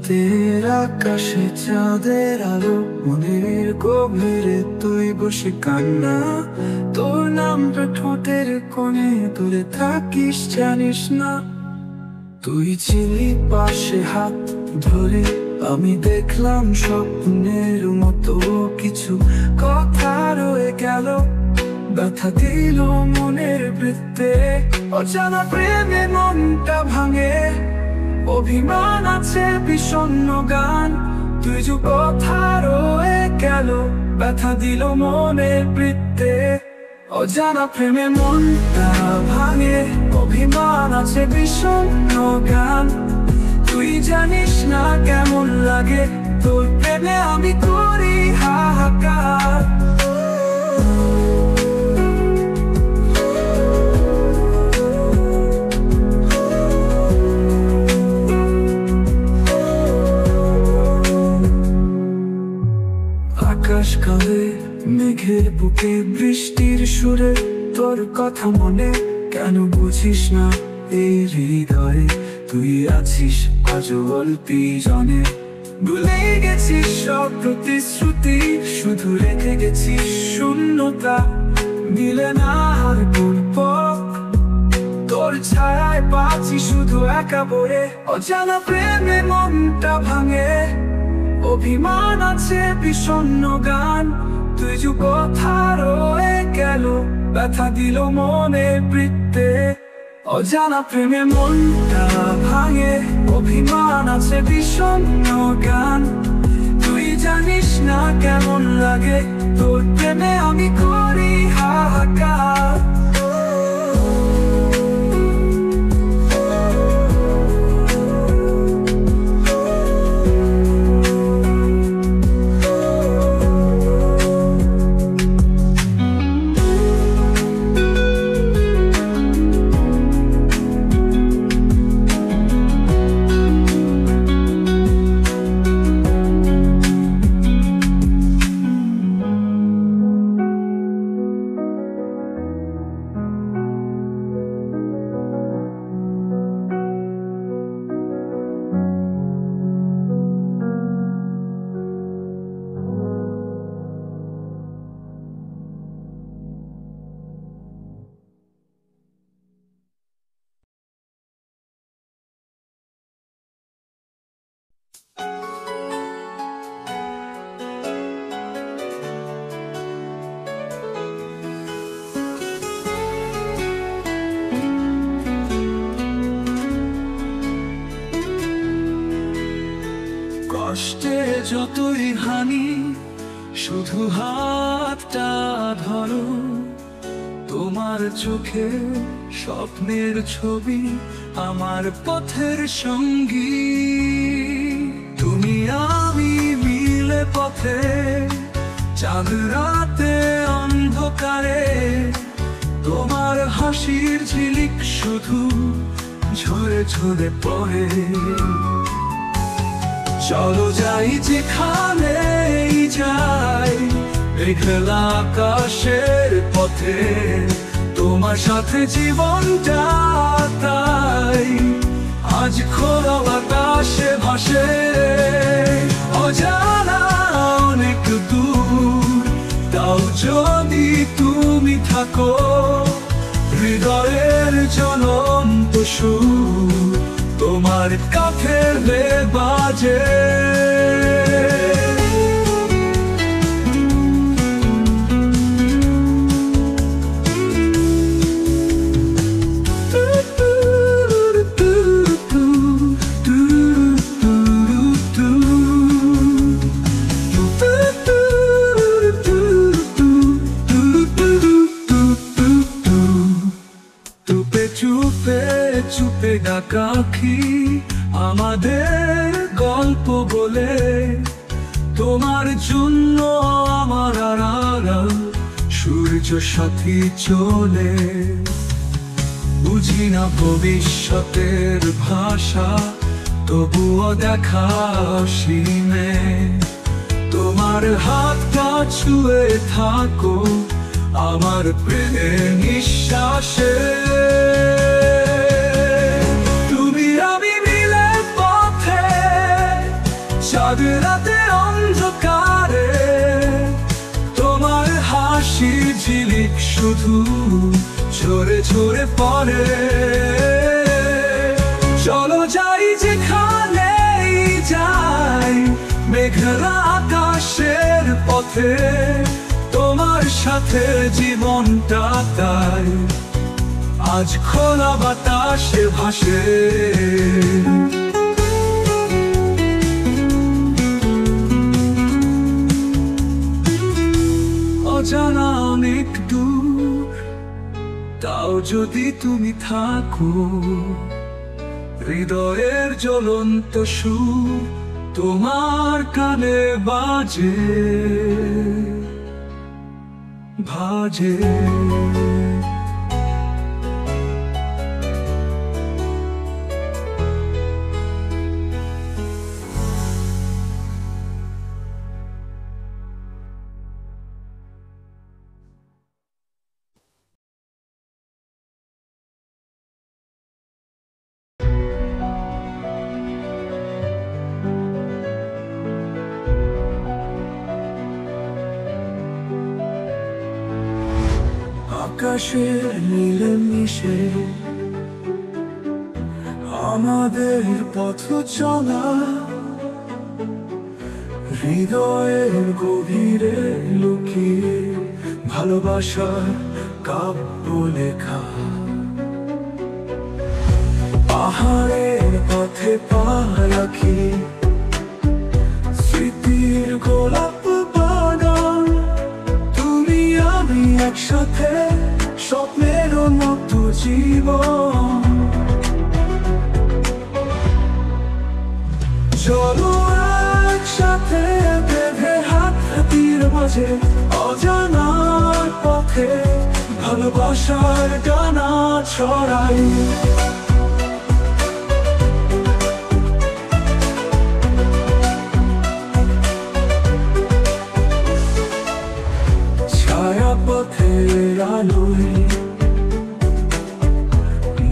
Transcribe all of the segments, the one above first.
রাতের আকাশে চাঁদের আলো, মনের গভীরে তুই বসে কান্না। তোর নামটা ঠোঁটের কোণে তুলে থাকিস জানিস না। তুই ছিলি পাশে হাত ধরে, আমি দেখলাম স্বপ্নের মতো কিছু কথা রয়ে গেল, ব্যথা দিল মনের বৃত্তে। অজানা প্রেমে মনটা ভাঙে, অভিমান আছে বিষণ্ণ গান। তুই যে কথা রয়ে গেল, ব্যথা দিল মনের বৃত্তে। অজানা প্রেমে মনটা ভাঙে, অভিমান আছে বিষণ্ণ গান। তুই জানিস না কেমন লাগে, তোর প্রেমে আমি করি হাহাকার। আকাশ কালে মেঘের বুকে বৃষ্টির সুরে, তোর কথা মনে কেন বুঝিস না এই হৃদয়ে। তুই আছিস আজও অল্পি জনে, ভুলে গেছিস সব প্রতিশ্রুতি, শুধু রেখে গেছিস শূন্যতা। মিলে না আর কোন পথ, তোর ছায়ায় বাঁচি শুধু একা বয়ে। অজানা প্রেমে মনটা ভাঙে, অভিমান আছে বিষণ্ণ গান। তুই যে কথা রয়ে গেল, ব্যথা দিল মনে বৃত্তে। অজানা প্রেমে মনটা ভাঙে, অভিমান আছে বিষণ্ণ গান। তুই জানিস না কেমন লাগে, তোর প্রেমে আমি করি হাহাকার। কষ্টে যতই হানি, শুধু হাতটা ধরো। তোমার চোখে স্বপ্নের ছবি, আমার পথের সঙ্গী। তুমি আমি মিলে পথে, চাঁদ রাতে অন্ধকারে। তোমার হাসির ঝিলিক শুধু ঝরে ঝরে পড়ে। চলো যাই যেখানেই যাই, মেঘলা আকাশের পথে। তোমার সাথে জীবনটা তাই আজ খোলা আকাশে ভাসে। অজানা অনেক দূর, তাও যদি তুমি থাকো, হৃদয়ের জ্বলন্ত সুর তোমার কাফেলে বাজে। চুপে ডাকাখি আমাদের গল্প বলে। তোমার জন্য আমার আড়াল সূর্য সাথী চলে। বুঝি না ভবিষ্যতের ভাষা, তবুও দেখা অসীমে। তোমার হাতটা ছুঁয়ে থাকো আমার প্রেমের নিঃশ্বাসে। তুমি আমি মিলে পথে, চাঁদ রাতে অন্ধকারে তোমার হাসির ঝিলিক শুধু ঝরে ঝরে পড়ে। চলো যাই যেখানেই যাই, মেঘলা আকাশের পথে তোমার সাথে জীবনটা তাই আজ খোলা বাতাসে ভাসে। অজানা অনেক দূর, তাও যদি তুমি থাকো, হৃদয়ের জ্বলন্ত সুর তোমার কানে বাজে ভাজে। আকাশের নীলে মিশে আমাদের পথ চলা, হৃদয়ের গভীরে লুকিয়ে ভালোবাসার কাব্য লেখা। পাহাড়ের পথে পা রাখি স্মৃতির গোলাপ বাগান, তুমি আমি একসাথে স্বপ্নের মতো জীবন। চলো একসাথে বেঁধে হাত হাতির মাঝে অজানার পথে ভালোবাসার ডানা ছড়াই। ছায়া পথের আলোয়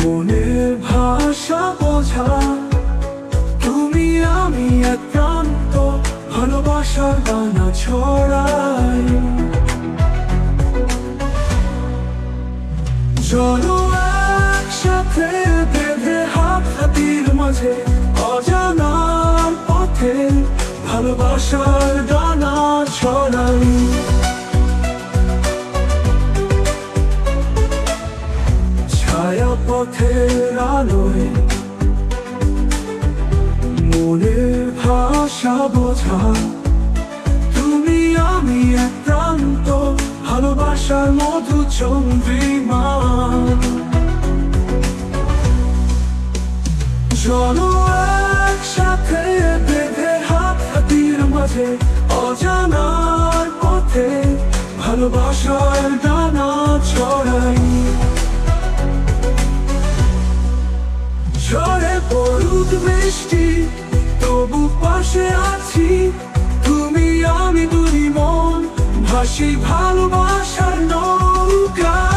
মনের ভাষা বোঝা, তুমি আমি এক প্রান্ত ভালোবাসার বানা ছড়াই। চলো একসাথে বেঁধে হাত হাতির মাঝে অজানার পথে ভালোবাসার ডানা ছড়াই। ছায়া পথের আলোয় মনের ভাষা বোঝা, তুমি আমি এক প্রান্ত ভালোবাসার মধু চন্দ্রিমা। চলো একসাথে বেঁধে হাত হাতির মাঝে অজানার পথে ভালোবাসার ডানা ছড়াই। ঝড়ে পড়ুক বৃষ্টি তবু পাশে আছি, তুমি আমি দুই মন ভাসি ভালোবাসার নৌকায়।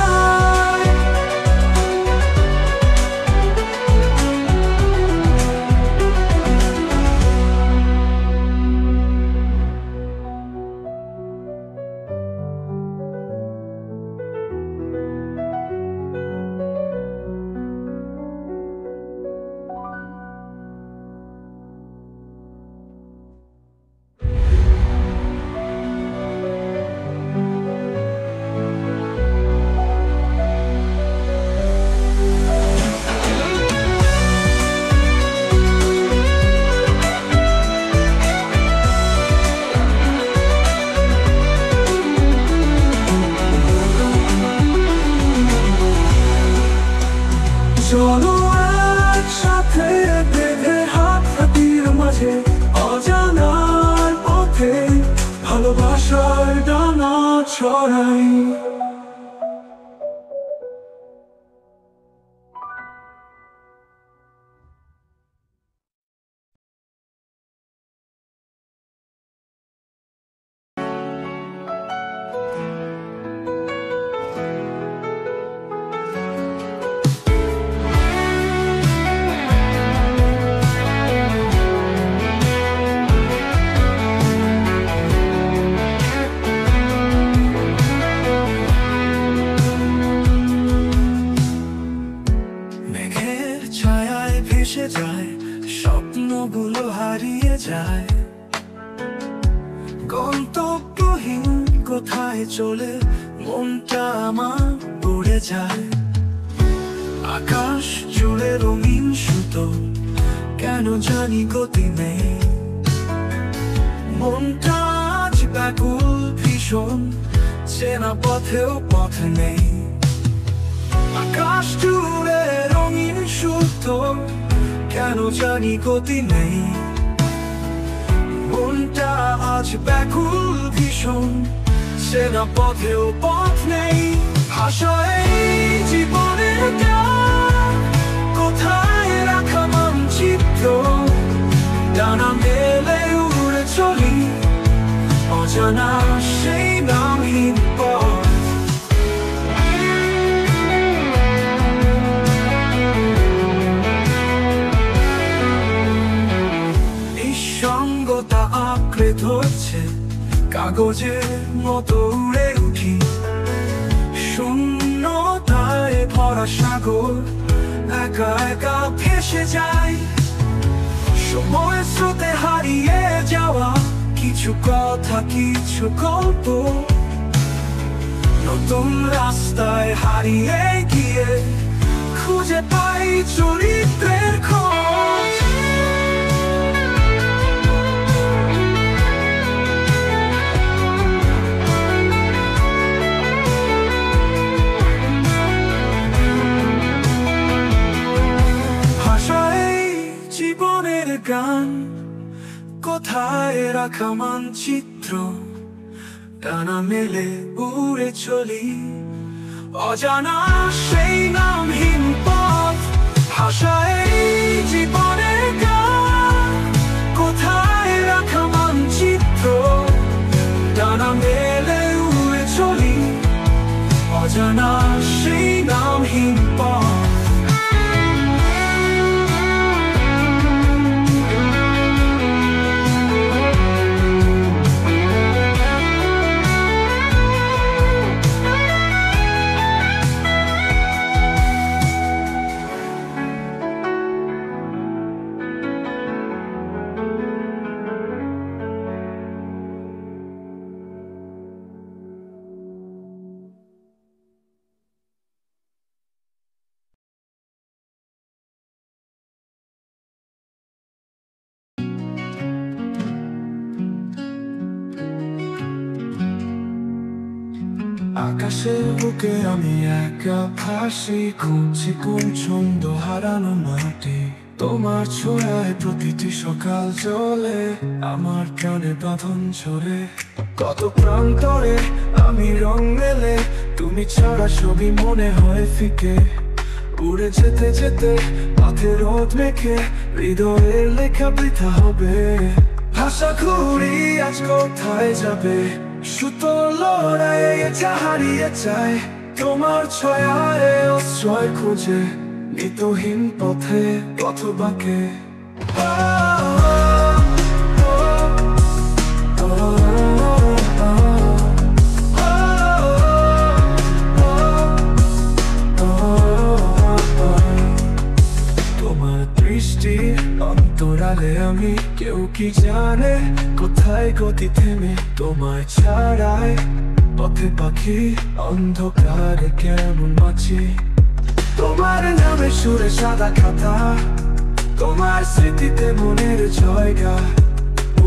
চলো একসাথে বেঁধে হাত হাতির মাঝে অজানার পথে ভালোবাসার ডানা ছড়াই। কোথায় চলে মনটা আমার উড়ে যায়। আকাশ জুড়ে রঙিন সুতো, কেন জানি গতি নেই। মনটা আজ ব্যাকুল ভীষণ, চেনা পথেও পথ নেই। আকাশ জুড়ে রঙিন সুতো, কেন জানি গতি নেই। মনটা আজ ব্যাকুল ভীষণ, চেনা পথেও পথ নেই। ভাষায় জীবনের গান, কোথায় রাখা মানচিত্র, ডানা মেলে উড়ে চলি অজানা সেই নামহীন পথ। নিঃসঙ্গতা আঁকড়ে ধরছে, কাগজের মতো উড়ে উঠি। শূন্যতায় ভরা সাগর, একা একা ভেসে যায়। সময় স্রোতে হারিয়ে যাওয়া কিছু কথা, কিছু গল্প। নতুন রাস্তায় হারিয়ে গিয়ে খুঁজে পাই চরিত্রের খোঁজ। জীবনের গান, কোথায় রাখা মানচিত্র, ডানা মেলে উড়ে চলি অজানা সেই নামহীন পথ। ভাষায় জীবনের গান, কোথায় রাখা মানচিত্র, ডানা মেলে উড়ে চলি অজানা সেই নামহীন পথ। আকাশের বুকে আমি একা ভাসি, খুঁজছি কোন ছন্দ হারানো মাটি। তোমার ছোঁয়ায় প্রতিটি সকাল চলে, আমার প্রাণে বাঁধন ঝরে। কত প্রান্তরে আমি রং মেলে, তুমি ছাড়া ছবি মনে হয় ফিকে। উড়ে যেতে যেতে পথে রোদ মেখে, হৃদয়ের লেখা বৃথা হবে। ভাষা ঘুরি আজ কোথায় যাবে, সুতো লড়াইয়ে যা হারিয়ে যায়। তোমার ছয়ায় আশ্রয় খুঁজে, নিতহীন পথে পথ বাঁকে। তোমার দৃষ্টির অন্তরালে আমি, কেউ কি জানে কোথায় গতি থেমে। তোমায় ছাড়ায় পথে পাখি, অন্ধকারে কেমন বাঁচি। তোমার নামে সুরে সাদা খাতা, তোমার স্মৃতিতে মনের জায়গা।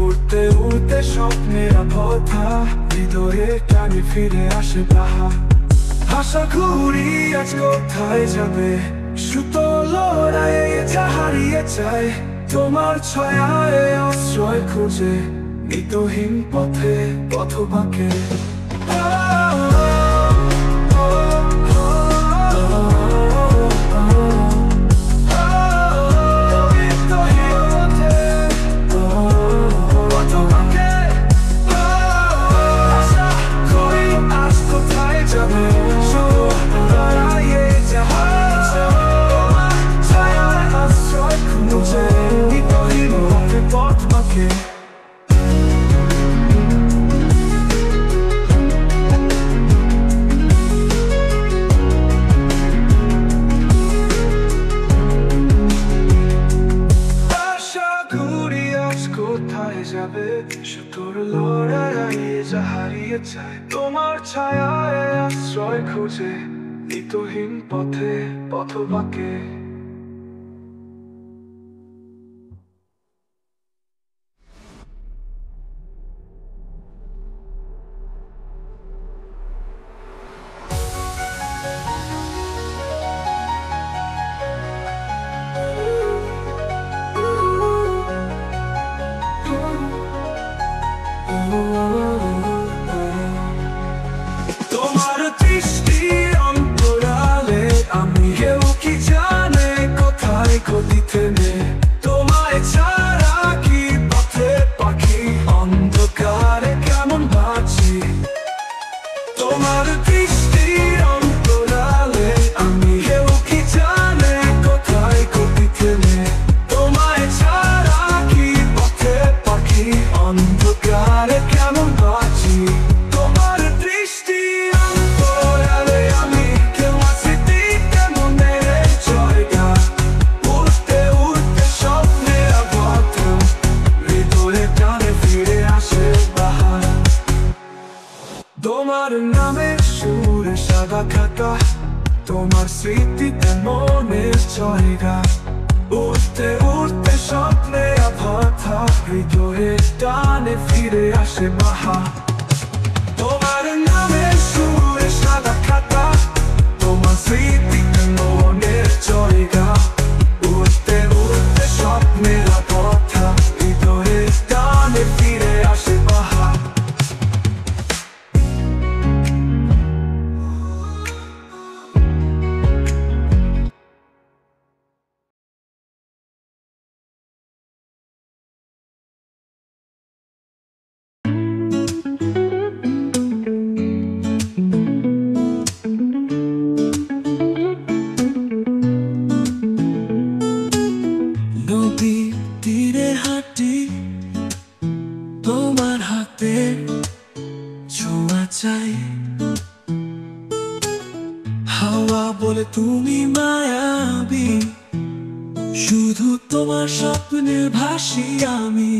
উড়তে উড়তে স্বপ্নের পথা, হৃদয়ে টানে ফিরে আসে বাহা। ভাষা ঘুরি আজ কোথায় যাবে, সুতো লড়াইয়ে যা হারিয়ে যায়। তোমার ছয়ায় আশ্রয় খুঁজে, নিতহীন পথে পথ বাঁকে। যা হারিয়ে যায় তোমার ছায়ায় আশ্রয় খুঁজে নিতহীন পথে পথবাকে তোমার দৃষ্টি অন্তরালে আমি কেউ কি জানে কোথায় গতি থেমে তোমায় ছাড়া কি পথে পাখি অন্ধকারে কেমন বাঁচি তোমার দৃষ্টি অন্তরালে আমি কেউ কি জানে কোথায় গতি থেমে তোমায় ছাড়া কি পথে পাখি অন্ধকারে কেমন বাঁচি তোমার দৃষ্টি অন্তরালে আমি কেউ স্মৃতিতে মনের জায়গা উঠতে উঠতে স্বপ্নে আবদ্ধ হৃদয়ে টানে ফিরে আসে বাহার তোমার নামে সুরে সাদা খাতা তোমার স্মৃতিতে মনের জায়গা উঠতে উঠতে স্বপ্নে আবদ্ধ হৃদয়ে টানে ফিরে আসে বাহার তোমার নামে সুরে সাদা খাতা তোমার স্মৃতিতে মনের জায়গা উঠতে উঠতে স্বপ্নের কথা হৃদয়ে টানে ফিরে আসে বাহার নদীর তীরে হাঁটি তোমার হাতে ছোঁয়া চাই হাওয়া বলে তুমি মায়াবী শুধু তোমার স্বপ্নের ভাসি আমি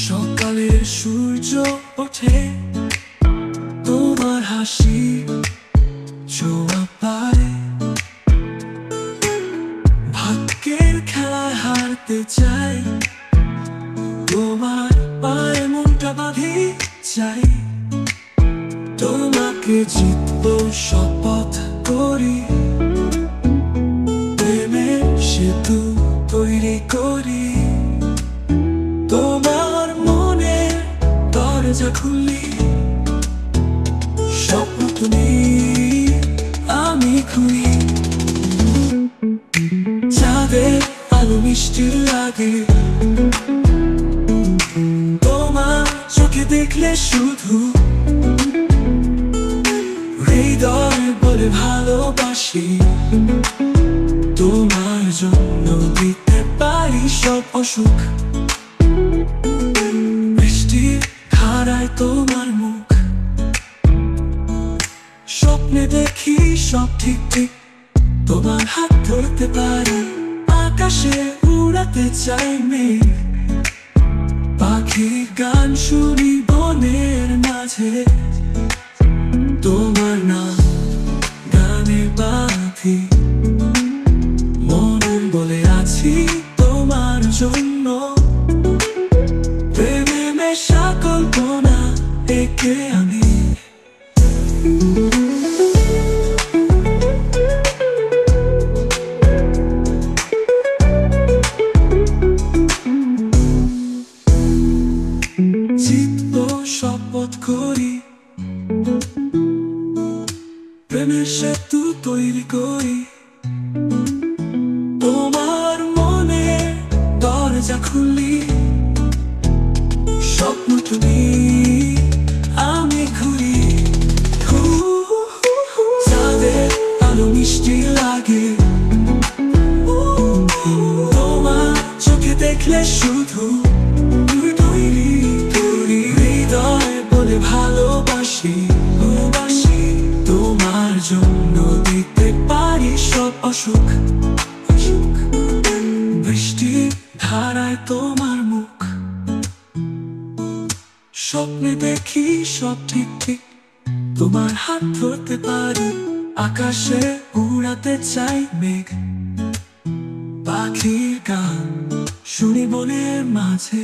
সকালের সূর্য ওঠে তোমার হাসি ছোঁয়া পায় ভাগ্যের খেলায় হারতে চাই তোমার পায়ে মনটা বাঁধি চাই তোমাকে জিতবো শপথ করি প্রেমের সেতু তৈরি করি তোমার মনে দরজা খুলি স্বপ্ন তুমি আমি খুলি চাঁদের আলো মিষ্টির লাগে তোমার চোখে দেখলে শুধু হৃদয় বলে ভালোবাসি তোমার জন্য দিতে পারি সব অসুখ বৃষ্টি ধারায় তোমার মুখ স্বপ্নে দেখি সব ঠিক ঠিক তোমার হাত ধরতে পারি আকাশে উড়াতে চাই মেঘ পাখির গান শুনি বনের মাঝে তোমার নাম গানে বাঁধি মনে বলে আছি তোমার জন্য প্রেমে মেশা কল্পনা একে আমি শপথ করি প্রেমের সেতু তৈরি করি তোমার মনে দরজা খুলি স্বপ্ন তুমি আমি ঘুরি চাঁদের আলো মিষ্টি লাগে তোমার চোখে দেখলে শুধু ভালোবাসি তোমার জন্য দিতে পারি স্বপ্নে দেখি সব ঠিক ঠিক, তোমার হাত ধরতে পারি, আকাশে উড়াতে চাই মেঘ, পাখির গান শুনি বনের মাঝে,